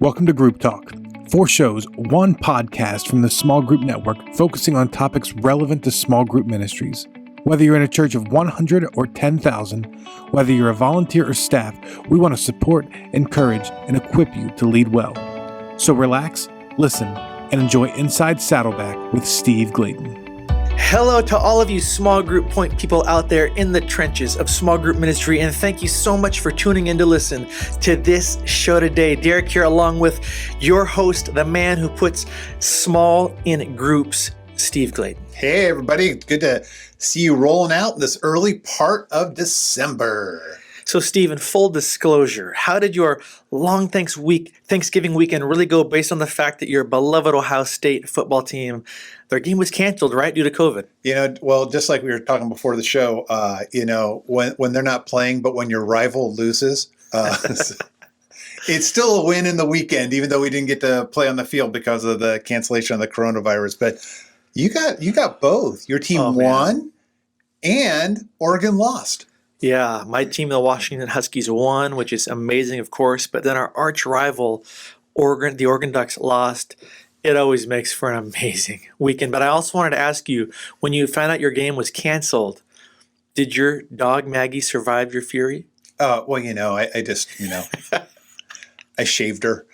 Welcome to Group Talk. 4 shows, 1 podcast from the Small Group Network focusing on topics relevant to small group ministries. Whether you're in a church of 100 or 10,000, whether you're a volunteer or staff, we want to support, encourage, and equip you to lead well. So relax, listen, and enjoy Inside Saddleback with Steve Glayton. Hello to all of you small group point people out there in the trenches of small group ministry, and thank you so much for tuning in to listen to this show today. Derek here along with your host, the man who puts small in groups, Steve Glayton. Hey everybody, good to see you rolling out in this early part of December. So Steve, in full disclosure, how did your long Thanksgiving weekend really go based on the fact that your beloved Ohio State football team, their game was canceled, right, due to COVID? Well, just like we were talking before the show, when they're not playing, but when your rival loses, it's still a win in the weekend, even though we didn't get to play on the field because of the cancellation of the coronavirus. But you got both. Your team won and Oregon lost. Yeah, my team, the Washington Huskies, won, which is amazing, of course. But then our arch rival, the Oregon Ducks, lost. It always makes for an amazing weekend. But I also wanted to ask you, when you found out your game was canceled, did your dog Maggie survive your fury? I just, I shaved her.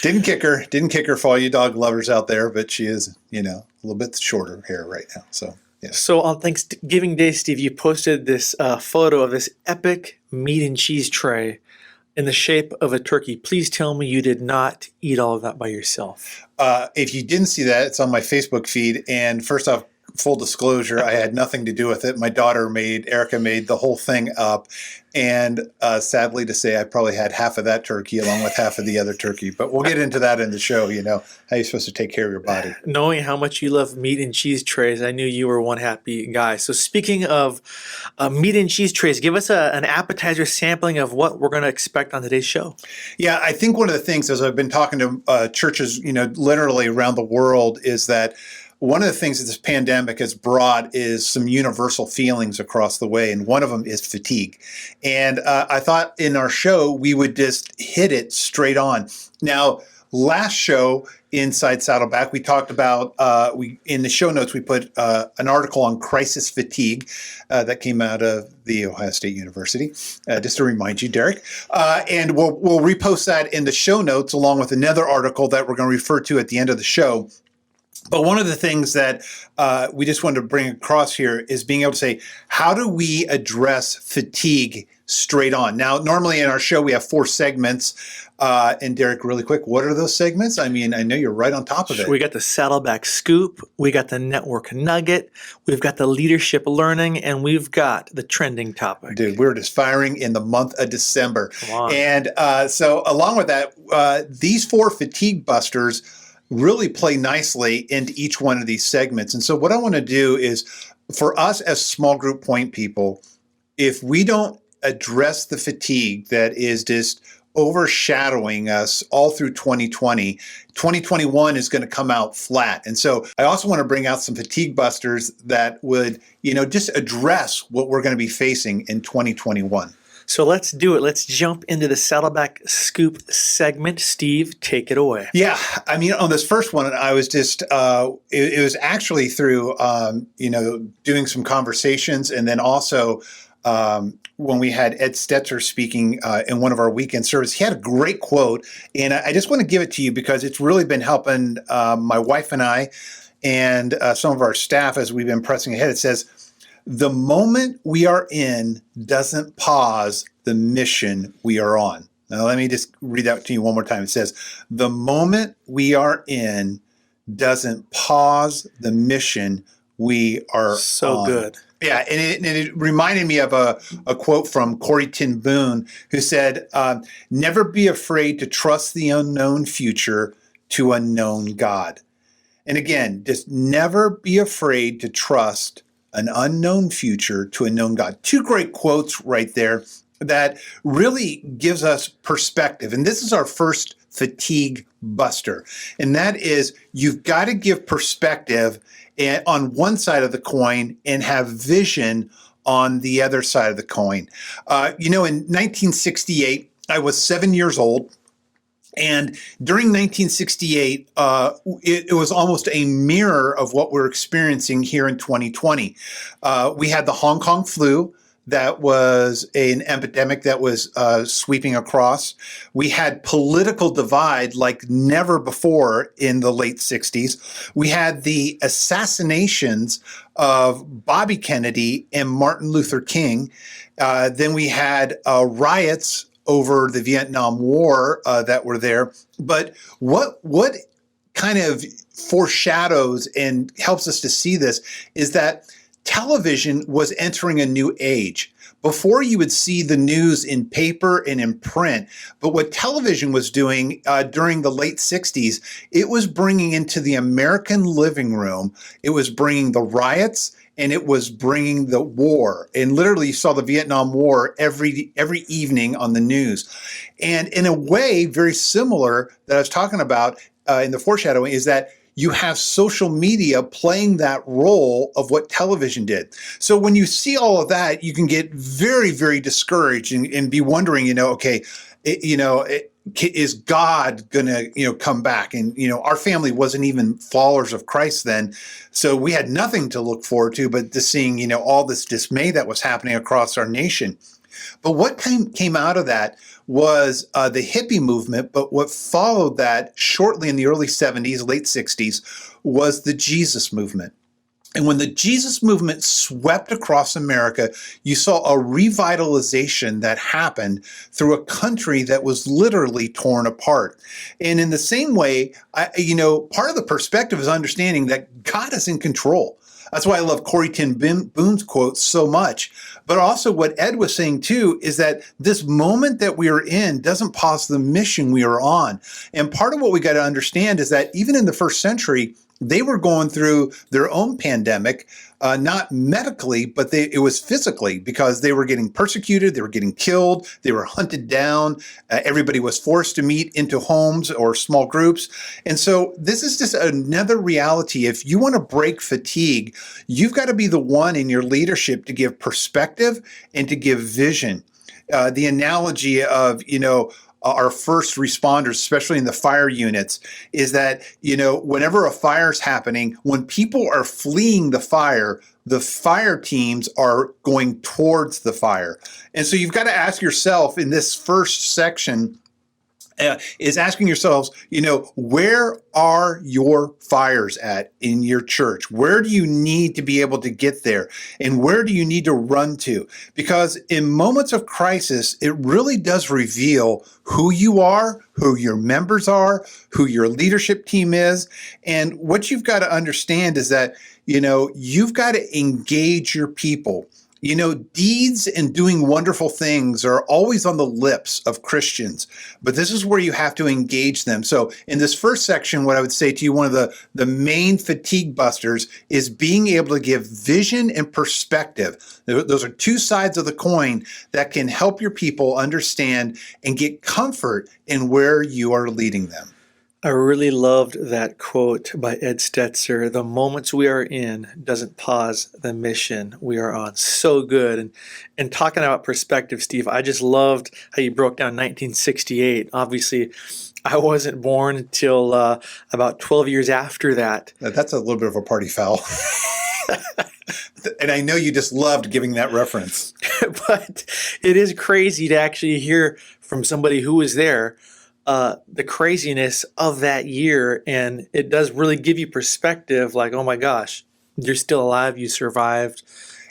Didn't kick her for all you dog lovers out there, but she is, a little bit shorter hair right now. So. Yeah. So on Thanksgiving Day, Steve, you posted this photo of this epic meat and cheese tray in the shape of a turkey. Please tell me you did not eat all of that by yourself. If you didn't see that, it's on my Facebook feed. And first off, full disclosure, I had nothing to do with it. My daughter Erica made the whole thing up. And sadly to say, I probably had half of that turkey along with half of the other turkey. But we'll get into that in the show, how you're supposed to take care of your body. Knowing how much you love meat and cheese trays, I knew you were one happy guy. So speaking of meat and cheese trays, give us an appetizer sampling of what we're going to expect on today's show. Yeah, I think one of the things, as I've been talking to churches, literally around the world, is that one of the things that this pandemic has brought is some universal feelings across the way, and one of them is fatigue. And I thought in our show, we would just hit it straight on. Now, last show, Inside Saddleback, we talked about, in the show notes, we put an article on crisis fatigue that came out of the Ohio State University, just to remind you, Derek. And we'll repost that in the show notes along with another article that we're going to refer to at the end of the show. But one of the things that we just wanted to bring across here is being able to say, how do we address fatigue straight on? Now, normally in our show, we have 4 segments. And Derek, really quick, what are those segments? I mean, I know you're right on top of it. We got the Saddleback Scoop, we got the Network Nugget, we've got the Leadership Learning, and we've got the Trending Topic. Dude, we're just firing in the month of December. And so along with that, these 4 fatigue busters really play nicely into each one of these segments. And so what I want to do is, for us as small group point people, if we don't address the fatigue that is just overshadowing us all through 2020, 2021 is going to come out flat. And so I also want to bring out some fatigue busters that would, just address what we're going to be facing in 2021. So let's do it. Let's jump into the Saddleback Scoop segment. Steve, take it away. Yeah. I mean, on this first one, I was just, it was actually through, doing some conversations. And then also when we had Ed Stetzer speaking in one of our weekend services, he had a great quote. And I just want to give it to you because it's really been helping my wife and I and some of our staff as we've been pressing ahead. It says, "The moment we are in doesn't pause the mission we are on." Now, let me just read that to you one more time. It says, "The moment we are in doesn't pause the mission we are on." So good. Yeah, and it reminded me of a quote from Corrie ten Boom, who said, "Never be afraid to trust the unknown future to a known God." And again, just never be afraid to trust an unknown future to a known God. 2 great quotes right there that really gives us perspective. And this is our first fatigue buster. And that is, you've got to give perspective on one side of the coin and have vision on the other side of the coin. In 1968, I was 7 years old. And during 1968, it was almost a mirror of what we're experiencing here in 2020. We had the Hong Kong flu. That was an epidemic that was sweeping across. We had political divide like never before in the late 60s. We had the assassinations of Bobby Kennedy and Martin Luther King. Then we had riots over the Vietnam War that were there. But what kind of foreshadows and helps us to see this is that television was entering a new age. Before, you would see the news in paper and in print, but what television was doing during the late 60s, it was bringing into the American living room, it was bringing the riots, and it was bringing the war. And literally, you saw the Vietnam War every evening on the news. And in a way, very similar that I was talking about in the foreshadowing is that you have social media playing that role of what television did. So when you see all of that, you can get very, very discouraged and be wondering, okay, is God going to, come back? And, our family wasn't even followers of Christ then. So we had nothing to look forward to, but to seeing, all this dismay that was happening across our nation. But what came out of that was the hippie movement. But what followed that shortly in the early 70s, late 60s, was the Jesus movement. And when the Jesus movement swept across America, you saw a revitalization that happened through a country that was literally torn apart. And in the same way, part of the perspective is understanding that God is in control. That's why I love Corrie ten Boom's quote so much. But also what Ed was saying too is that this moment that we are in doesn't pause the mission we are on. And part of what we got to understand is that even in the first century, they were going through their own pandemic, not medically, but it was physically, because they were getting persecuted, they were getting killed, they were hunted down, everybody was forced to meet into homes or small groups. And so this is just another reality. If you want to break fatigue, you've got to be the one in your leadership to give perspective and to give vision. The analogy of, our first responders, especially in the fire units, is that, whenever a fire is happening, when people are fleeing the fire teams are going towards the fire. And so you've got to ask yourself in this first section, is asking yourselves, where are your fires at in your church? Where do you need to be able to get there? And where do you need to run to? Because in moments of crisis, it really does reveal who you are, who your members are, who your leadership team is. And what you've got to understand is that, you've got to engage your people. Deeds and doing wonderful things are always on the lips of Christians, but this is where you have to engage them. So in this first section, what I would say to you, one of the main fatigue busters is being able to give vision and perspective. Those are two sides of the coin that can help your people understand and get comfort in where you are leading them. I really loved that quote by Ed Stetzer. The moments we are in doesn't pause the mission we are on. So good. And talking about perspective, Steve, I just loved how you broke down 1968. Obviously, I wasn't born until about 12 years after that. That's a little bit of a party foul. And I know you just loved giving that reference. But it is crazy to actually hear from somebody who was there the craziness of that year. And it does really give you perspective, like, oh my gosh, you're still alive, you survived,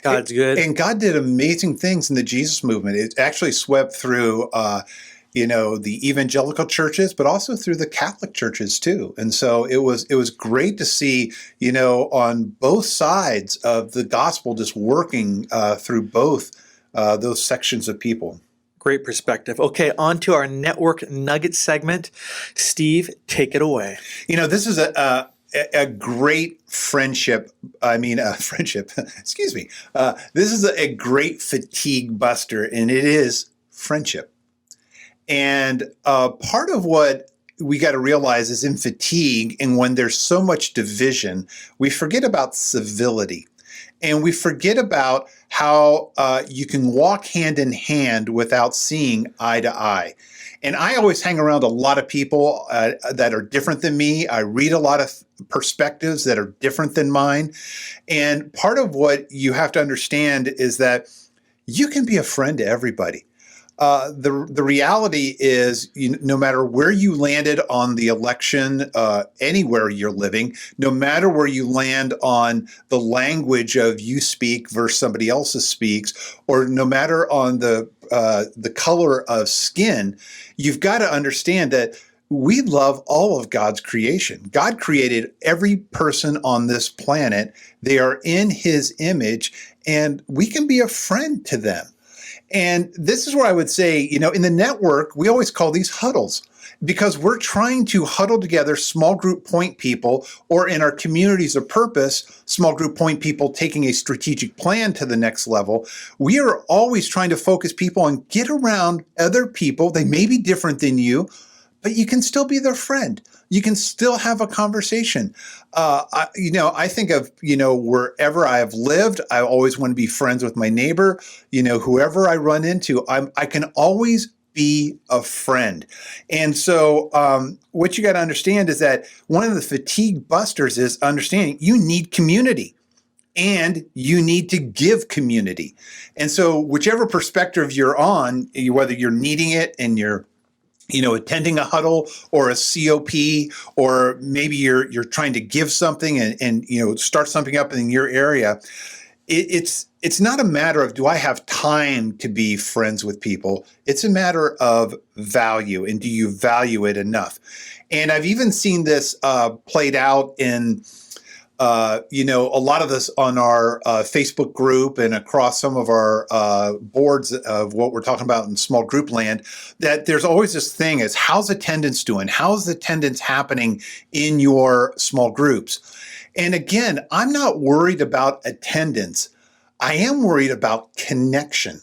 God's good. And God did amazing things in the Jesus movement. It actually swept through, the evangelical churches, but also through the Catholic churches too. And so it was great to see, on both sides of the gospel just working through both those sections of people. Great perspective. Okay, on to our Network Nugget segment. Steve, take it away. This is a great friendship. Excuse me. This is a great fatigue buster, and it is friendship. And part of what we got to realize is in fatigue, and when there's so much division, we forget about civility. And we forget about how you can walk hand in hand without seeing eye to eye. And I always hang around a lot of people that are different than me. I read a lot of perspectives that are different than mine. And part of what you have to understand is that you can be a friend to everybody. The reality is, no matter where you landed on the election, anywhere you're living, no matter where you land on the language of you speak versus somebody else's speaks, or no matter on the color of skin, you've got to understand that we love all of God's creation. God created every person on this planet. They are in His image, and we can be a friend to them. And this is where I would say, in the network, we always call these huddles because we're trying to huddle together small group point people, or in our communities of purpose, small group point people taking a strategic plan to the next level. We are always trying to focus people and get around other people. They may be different than you, but you can still be their friend. You can still have a conversation. I think of, wherever I have lived, I always want to be friends with my neighbor. Whoever I run into, I can always be a friend. And so what you got to understand is that one of the fatigue busters is understanding you need community. And you need to give community. And so whichever perspective you're on, whether you're needing it and you're attending a huddle or a COP, or maybe you're trying to give something and start something up in your area. It's not a matter of, do I have time to be friends with people? It's a matter of value, and do you value it enough? And I've even seen this played out in a lot of this on our Facebook group and across some of our boards of what we're talking about in small group land, that there's always this thing as, how's attendance doing? How's attendance happening in your small groups? And again, I'm not worried about attendance. I am worried about connection.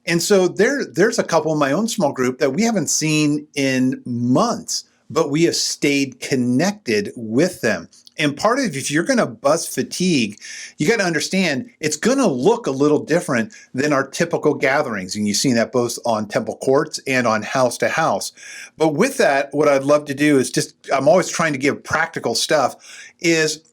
And so there's a couple in my own small group that we haven't seen in months, but we have stayed connected with them. And part of, if you're going to bust fatigue, you got to understand it's going to look a little different than our typical gatherings. And you've seen that both on temple courts and on house to house. But with that, what I'd love to do is I'm always trying to give practical stuff, is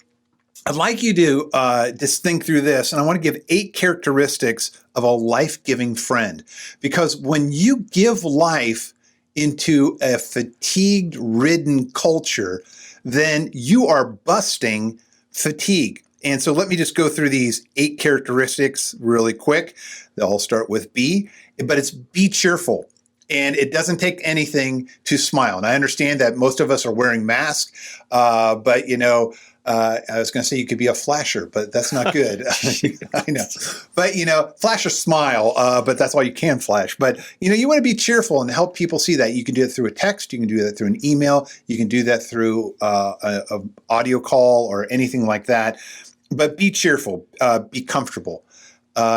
I'd like you to just think through this. And I want to give 8 characteristics of a life-giving friend. Because when you give life into a fatigue-ridden culture, then you are busting fatigue. And so let me just go through these 8 characteristics really quick. They'll all start with B, but it's be cheerful. And it doesn't take anything to smile. And I understand that most of us are wearing masks, but I was going to say you could be a flasher, but that's not good. I know. But, flash a smile, but that's all you can flash. But, you want to be cheerful and help people see that. You can do it through a text. You can do that through an email. You can do that through a audio call or anything like that. But be cheerful, be comfortable.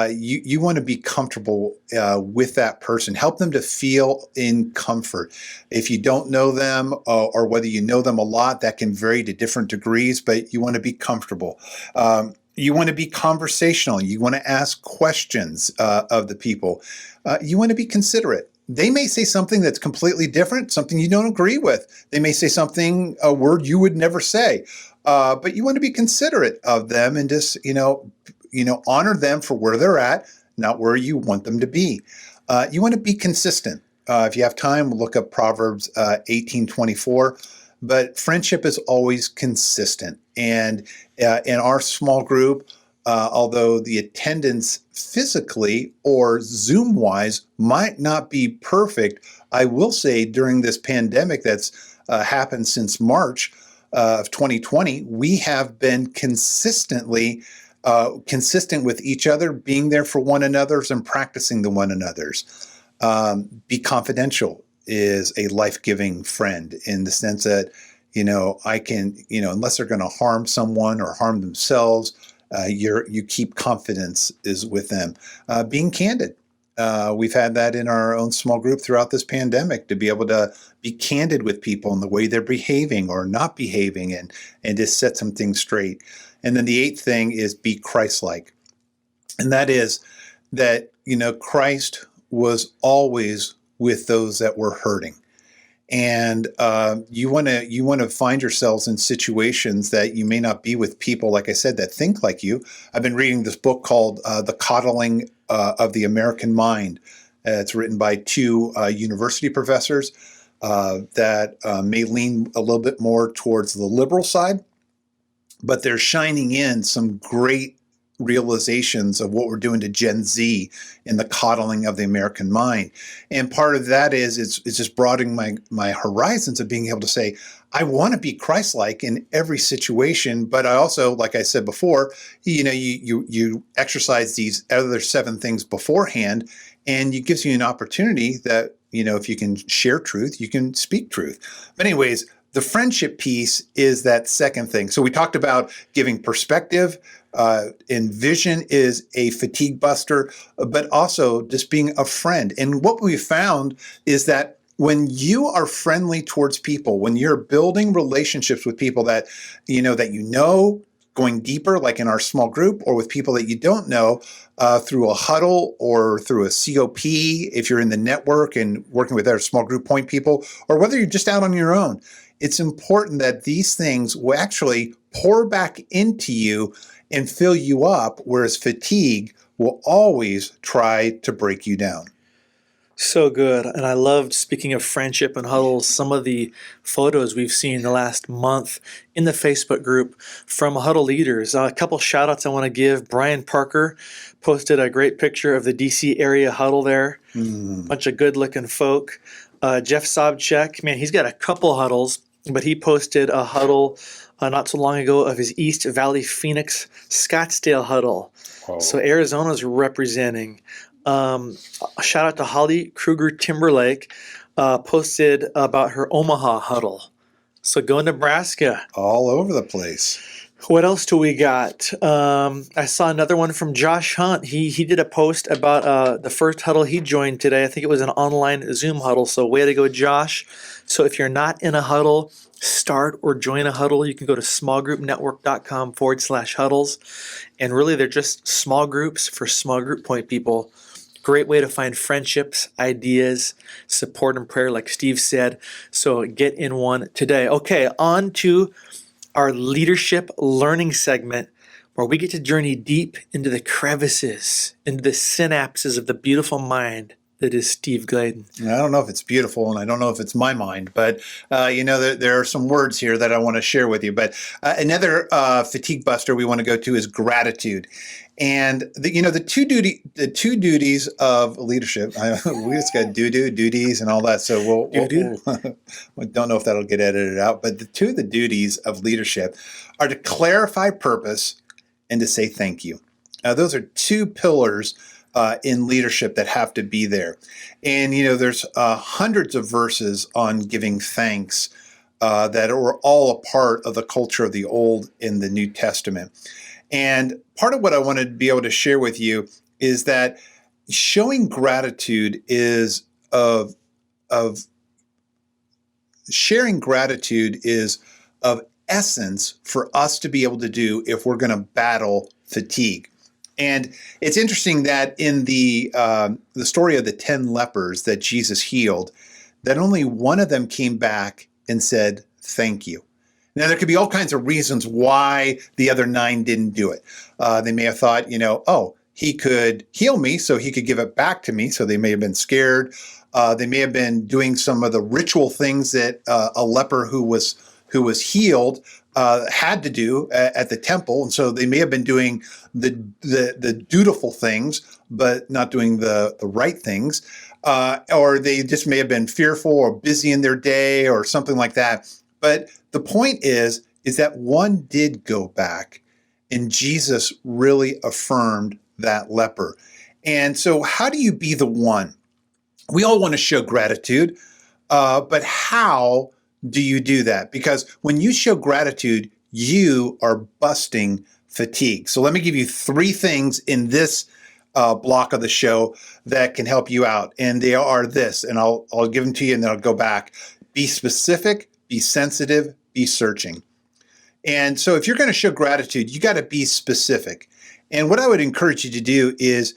You want to be comfortable with that person. Help them to feel in comfort. If you don't know them, or whether you know them a lot, that can vary to different degrees, but you want to be comfortable. You want to be conversational. You want to ask questions of the people. You want to be considerate. They may say something that's completely different, something you don't agree with. They may say a word you would never say, but you want to be considerate of them and just, honor them for where they're at, not where you want them to be. You want to be consistent. If you have time, look up Proverbs 18:24. But friendship is always consistent. And in our small group, although the attendance physically or Zoom-wise might not be perfect, I will say during this pandemic that's happened since March of 2020, we have been consistent with each other, being there for one another's and practicing the one another's. Be confidential is a life-giving friend in the sense that, I can, unless they're going to harm someone or harm themselves, you keep confidence is with them. Being candid. We've had that in our own small group throughout this pandemic, to be able to be candid with people in the way they're behaving or not behaving, and just set some things straight. And then the 8th thing is be Christ-like. And that is that, Christ was always with those that were hurting. And you want to find yourselves in situations that you may not be with people, like I said, that think like you. I've been reading this book called The Coddling of the American Mind. It's written by two university professors that may lean a little bit more towards the liberal side, but they're shining in some great realizations of what we're doing to Gen Z in the coddling of the American mind. And part of that is it's just broadening my horizons of being able to say, I want to be Christ-like in every situation, but I also, like I said before, you exercise these other 7 things beforehand, and it gives you an opportunity that, if you can share truth, you can speak truth. But anyways, the friendship piece is that second thing. So we talked about giving perspective, and vision is a fatigue buster, but also just being a friend. And what we found is that when you are friendly towards people, when you're building relationships with people that going deeper, like in our small group, or with people that you don't know, through a huddle or through a COP, if you're in the network and working with our small group point people, or whether you're just out on your own, it's important that these things will actually pour back into you and fill you up, whereas fatigue will always try to break you down. So good. And I loved, speaking of friendship and huddles, some of the photos we've seen the last month in the Facebook group from huddle leaders. A couple shout outs I want to give. Brian Parker posted a great picture of the DC area huddle there. Bunch of good looking folk. Jeff Sobchak, man, he's got a couple huddles, but he posted a huddle not so long ago of his East Valley Phoenix Scottsdale huddle. Oh. So Arizona's representing. A shout out to Holly Kruger Timberlake, posted about her Omaha huddle. So go Nebraska. All over the place. What else do we got? I saw another one from Josh Hunt. He did a post about the first huddle he joined today. I think it was an online Zoom huddle. So way to go, Josh. So if you're not in a huddle, start or join a huddle. You can go to smallgroupnetwork.com/huddles. And really, they're just small groups for small group point people. Great way to find friendships, ideas, support, and prayer, like Steve said. So get in one today. Okay, on to our leadership learning segment, where we get to journey deep into the crevices, into the synapses of the beautiful mind that is Steve Gladen. I don't know if it's beautiful, and I don't know if it's my mind, but there are some words here that I want to share with you. But another fatigue buster we want to go to is gratitude. And the two duties of leadership. We just got duties and all that. So we don't know if that'll get edited out. But the two of the duties of leadership are to clarify purpose and to say thank you. Those are two pillars in leadership that have to be there. And there's hundreds of verses on giving thanks that are all a part of the culture of the Old and the New Testament. And part of what I want to be able to share with you is that showing gratitude is of sharing gratitude is of essence for us to be able to do if we're going to battle fatigue. And it's interesting that in the story of the 10 lepers that Jesus healed, that only one of them came back and said, thank you. Now, there could be all kinds of reasons why the other 9 didn't do it. They may have thought, he could heal me, so he could give it back to me. So they may have been scared. They may have been doing some of the ritual things that a leper who was healed had to do at the temple. And so they may have been doing the dutiful things, but not doing the right things. Or they just may have been fearful or busy in their day or something like that. But the point is that one did go back, and Jesus really affirmed that leper. And so how do you be the one? We all want to show gratitude, but how do you do that? Because when you show gratitude, you are busting fatigue. So let me give you 3 things in this block of the show that can help you out. And they are this, and I'll give them to you and then I'll go back. Be specific, be sensitive, be searching. And so if you're going to show gratitude, you got to be specific. And what I would encourage you to do is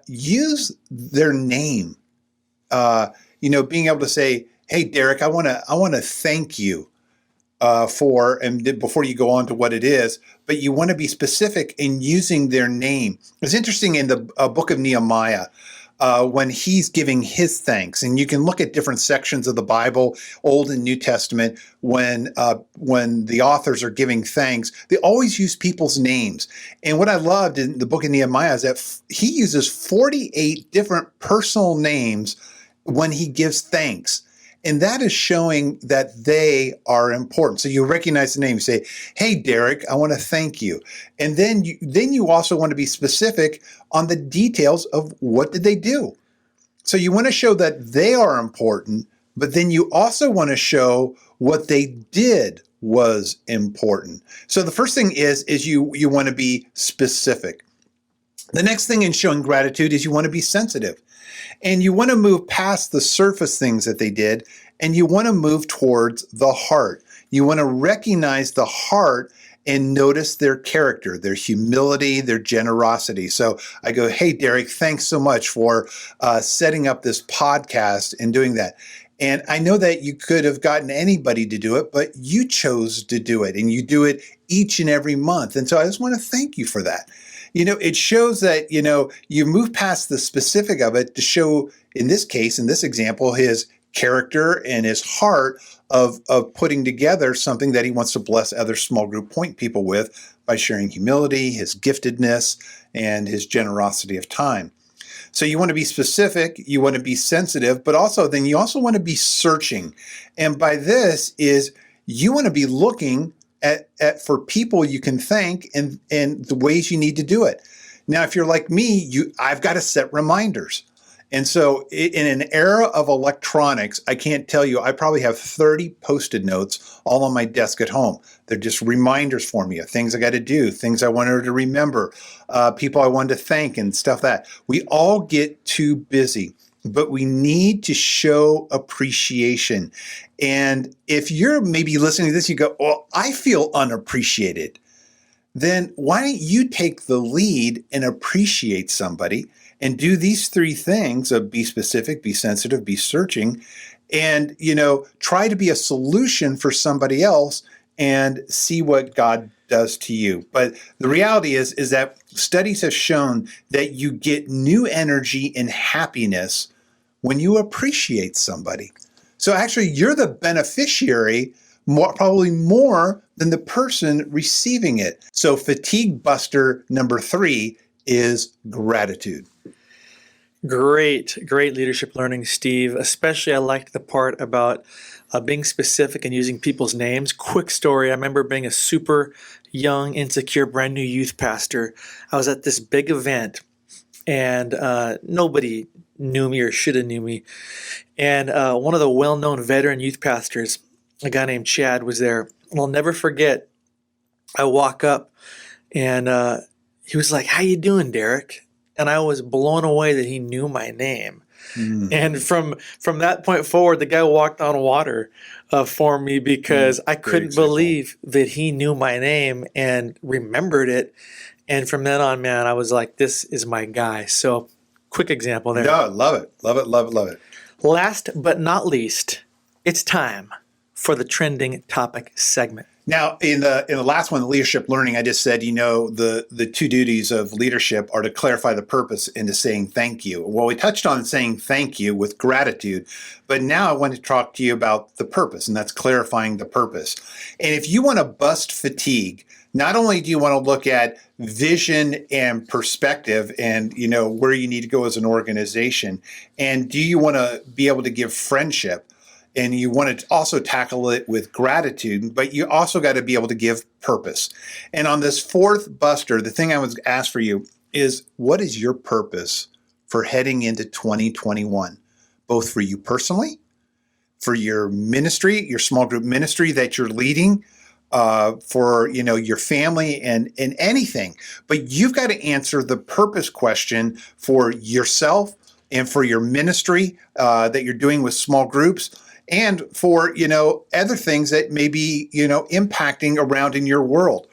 use their name. Being able to say, "Hey, Derek, I want to thank you before you go on to what it is, but you want to be specific in using their name." It's interesting in the book of Nehemiah when he's giving his thanks, and you can look at different sections of the Bible, Old and New Testament, when the authors are giving thanks, they always use people's names. And what I loved in the book of Nehemiah is that he uses 48 different personal names when he gives thanks. And that is showing that they are important. So you recognize the name. You say, "Hey, Derek, I want to thank you." And then you also want to be specific on the details of what did they do. So you want to show that they are important, but then you also want to show what they did was important. So the first thing is you want to be specific. The next thing in showing gratitude is you want to be sensitive. And you want to move past the surface things that they did, and you want to move towards the heart. You want to recognize the heart and notice their character, their humility, their generosity. So I go, "Hey, Derek, thanks so much for setting up this podcast and doing that. And I know that you could have gotten anybody to do it, but you chose to do it, and you do it each and every month. And so I just want to thank you for that." It shows that, you move past the specific of it to show, in this case, in this example, his character and his heart of putting together something that he wants to bless other small group point people with by sharing humility, his giftedness, and his generosity of time. So you want to be specific, you want to be sensitive, but you also want to be searching. And by this is you want to be looking for people you can thank and the ways you need to do it. Now, if you're like me, I've got to set reminders. And so in an era of electronics, I can't tell you, I probably have 30 Post-it notes all on my desk at home. They're just reminders for me of things I got to do, things I wanted to remember, people I wanted to thank and stuff that. We all get too busy, but we need to show appreciation. And if you're maybe listening to this, you go, "Well, I feel unappreciated." Then why don't you take the lead and appreciate somebody and do these three things of be specific, be sensitive, be searching, and, try to be a solution for somebody else and see what God does to you. But the reality is that studies have shown that you get new energy and happiness when you appreciate somebody. So actually, you're the beneficiary probably more than the person receiving it. So fatigue buster number 3 is gratitude. Great leadership learning, Steve. Especially I liked the part about being specific and using people's names. Quick story, I remember being a super young, insecure, brand new youth pastor. I was at this big event and nobody knew me or should have knew me. And one of the well-known veteran youth pastors, a guy named Chad, was there. And I'll never forget, I walk up and he was like, "How you doing, Derek?" And I was blown away that he knew my name. And from that point forward, the guy walked on water for me because I couldn't believe that he knew my name and remembered it. And from then on, man, I was like, this is my guy. So quick example there. No, love it. Love it, love it, love it. Last but not least, it's time for the trending topic segment. Now, in the last one, the leadership learning, I just said, the two duties of leadership are to clarify the purpose and to saying thank you. Well, we touched on saying thank you with gratitude, but now I want to talk to you about the purpose, and that's clarifying the purpose. And if you want to bust fatigue, not only do you want to look at vision and perspective and, where you need to go as an organization, and do you want to be able to give friendship, and you want to also tackle it with gratitude, but you also got to be able to give purpose. And on this fourth buster, the thing I was asked for you is, what is your purpose for heading into 2021, both for you personally, for your ministry, your small group ministry that you're leading, for your family and anything. But you've got to answer the purpose question for yourself and for your ministry that you're doing with small groups, and for other things that may be impacting around in your world.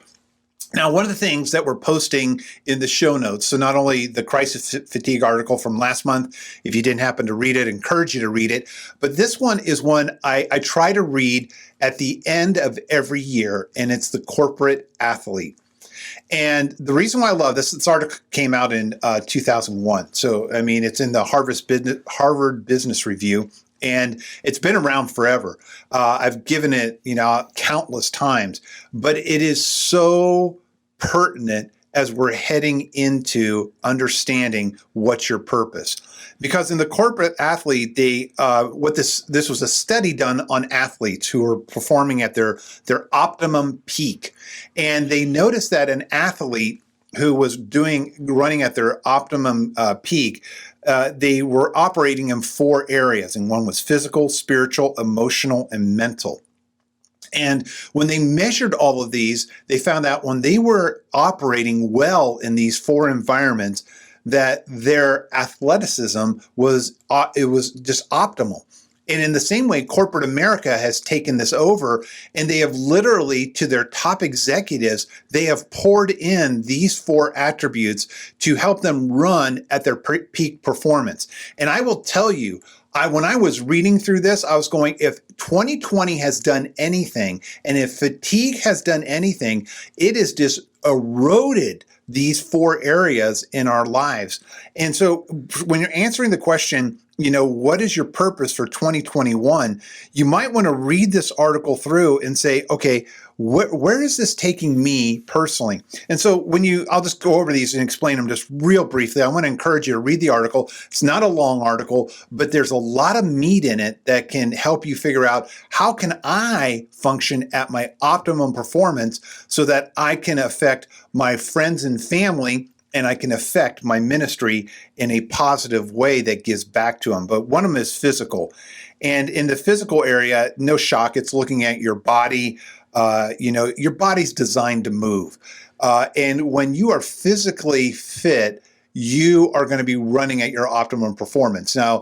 Now, one of the things that we're posting in the show notes, so not only the crisis fatigue article from last month, if you didn't happen to read it, I encourage you to read it. But this one is one I try to read at the end of every year, and it's the corporate athlete. And the reason why I love this article came out in 2001. So, I mean, it's in the Harvard Business Review, and it's been around forever. I've given it, countless times, but it is so pertinent as we're heading into understanding what's your purpose. Because in the corporate athlete, this was a study done on athletes who were performing at their optimum peak, and they noticed that an athlete who was running at their optimum peak, they were operating in 4 areas, and one was physical, spiritual, emotional, and mental. And when they measured all of these, they found out when they were operating well in these 4 environments, that their athleticism was just optimal. And in the same way, corporate America has taken this over, and they have literally, to their top executives, they have poured in these 4 attributes to help them run at their peak performance. And I will tell you, when I was reading through this, I was going, if 2020 has done anything, and if fatigue has done anything, it has just eroded these 4 areas in our lives. And so when you're answering the question, what is your purpose for 2021? You might want to read this article through and say, okay, where is this taking me personally? And so I'll just go over these and explain them just real briefly. I want to encourage you to read the article. It's not a long article, but there's a lot of meat in it that can help you figure out, how can I function at my optimum performance so that I can affect my friends and family, and I can affect my ministry in a positive way that gives back to them. But one of them is physical. And in the physical area, no shock, it's looking at your body. Your body's designed to move. And when you are physically fit, you are going to be running at your optimum performance. Now,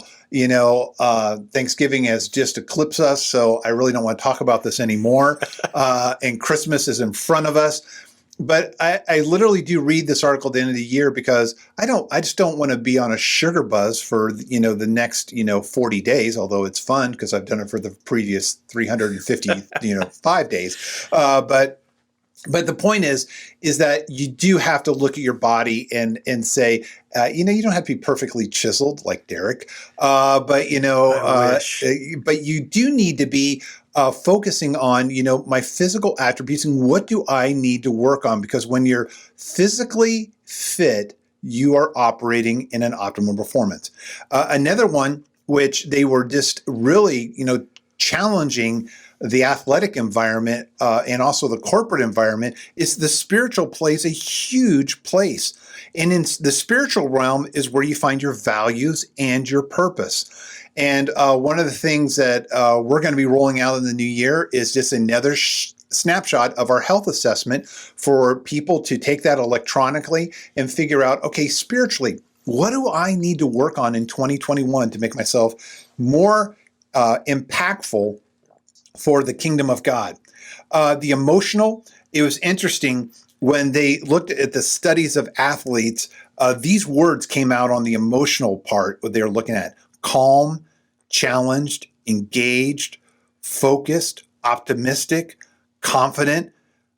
Thanksgiving has just eclipsed us, so I really don't want to talk about this anymore. And Christmas is in front of us. But I literally do read this article at the end of the year because I just don't want to be on a sugar buzz for, the next, 40 days, although it's fun because I've done it for the previous 350, 5 days. But the point is that you do have to look at your body and say, you don't have to be perfectly chiseled like Derek, but you do need to be focusing on, my physical attributes and what do I need to work on? Because when you're physically fit, you are operating in an optimal performance. Another one, which they were just really, challenging the athletic environment and also the corporate environment, is the spiritual plays a huge place. And in the spiritual realm is where you find your values and your purpose. And one of the things that we're going to be rolling out in the new year is just another snapshot of our health assessment for people to take that electronically and figure out, okay, spiritually, what do I need to work on in 2021 to make myself more impactful for the kingdom of God? The emotional, it was interesting when they looked at the studies of athletes, these words came out on the emotional part, what they were looking at: calm, challenged, engaged, focused, optimistic, confident,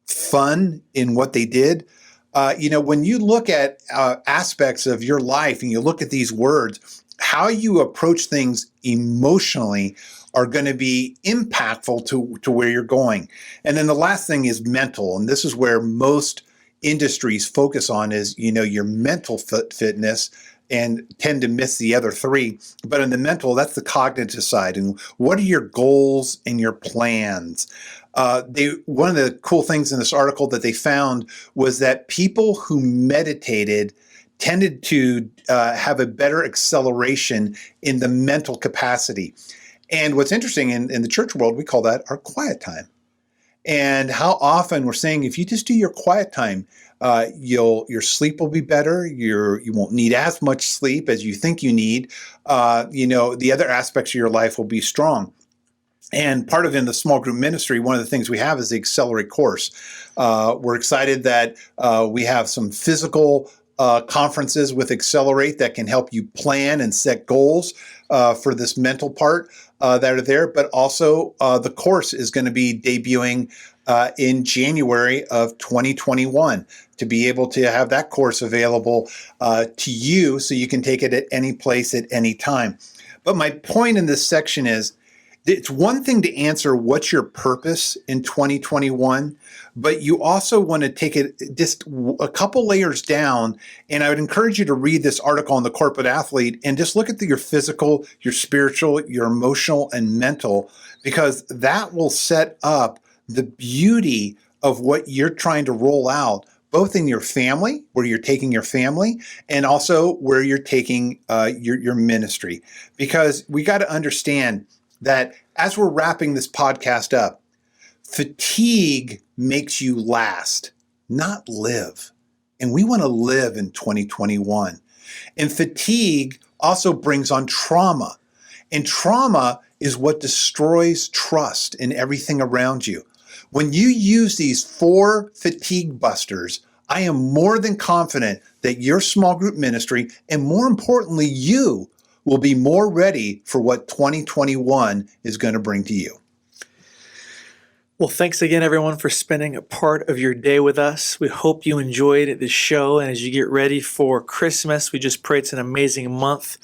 fun in what they did. When you look at aspects of your life and you look at these words, how you approach things emotionally are going to be impactful to where you're going. And then the last thing is mental. And this is where most industries focus on is, your mental fitness, and tend to miss the other 3. But in the mental, that's the cognitive side. And what are your goals and your plans? One of the cool things in this article that they found was that people who meditated tended to have a better acceleration in the mental capacity. And what's interesting in the church world, we call that our quiet time. And how often we're saying, if you just do your quiet time, your sleep will be better. You won't need as much sleep as you think you need. The other aspects of your life will be strong. And part of in the small group ministry, one of the things we have is the Accelerate course. We're excited that we have some physical conferences with Accelerate that can help you plan and set goals for this mental part that are there. But also the course is going to be debuting in January of 2021 to be able to have that course available to you so you can take it at any place at any time. But my point in this section is, it's one thing to answer what's your purpose in 2021, but you also want to take it just a couple layers down. And I would encourage you to read this article on the corporate athlete and just look at your physical, your spiritual, your emotional, and mental, because that will set up the beauty of what you're trying to roll out, both in your family, where you're taking your family, and also where you're taking your ministry. Because we got to understand that as we're wrapping this podcast up, fatigue makes you last, not live. And we want to live in 2021. And fatigue also brings on trauma. And trauma is what destroys trust in everything around you. When you use these 4 fatigue busters, I am more than confident that your small group ministry, and more importantly, you, will be more ready for what 2021 is going to bring to you. Well, thanks again, everyone, for spending a part of your day with us. We hope you enjoyed this show. And as you get ready for Christmas, we just pray it's an amazing month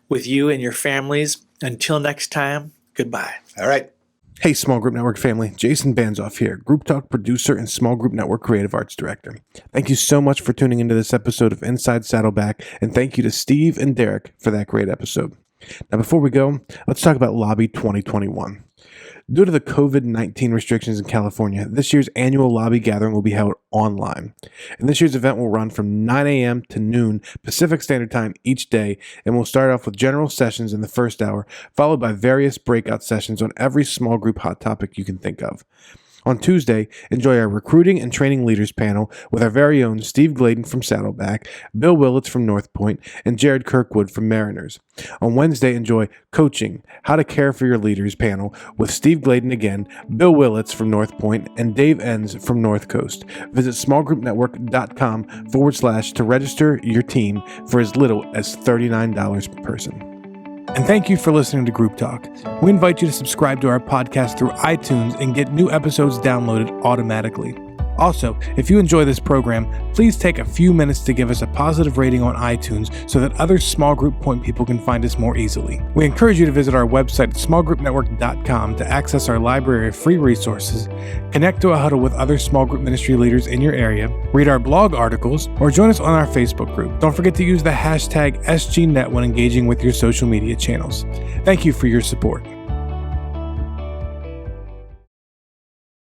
with you and your families. Until next time, goodbye. All right. Hey, Small Group Network family, Jason Banzoff here, Group Talk producer and Small Group Network creative arts director. Thank you so much for tuning into this episode of Inside Saddleback, and thank you to Steve and Derek for that great episode. Now, before we go, let's talk about Lobby 2021. Due to the COVID-19 restrictions in California, this year's annual lobby gathering will be held online. And this year's event will run from 9 a.m. to noon Pacific Standard Time each day, and we'll start off with general sessions in the first hour, followed by various breakout sessions on every small group hot topic you can think of. On Tuesday, enjoy our Recruiting and Training Leaders panel with our very own Steve Gladen from Saddleback, Bill Willits from North Point, and Jared Kirkwood from Mariners. On Wednesday, enjoy Coaching, How to Care for Your Leaders panel with Steve Gladen again, Bill Willits from North Point, and Dave Enns from North Coast. Visit smallgroupnetwork.com/, to register your team for as little as $39 per person. And thank you for listening to Group Talk. We invite you to subscribe to our podcast through iTunes and get new episodes downloaded automatically. Also, if you enjoy this program, please take a few minutes to give us a positive rating on iTunes so that other small group point people can find us more easily. We encourage you to visit our website at smallgroupnetwork.com to access our library of free resources, connect to a huddle with other small group ministry leaders in your area, read our blog articles, or join us on our Facebook group. Don't forget to use the hashtag SGNet when engaging with your social media channels. Thank you for your support.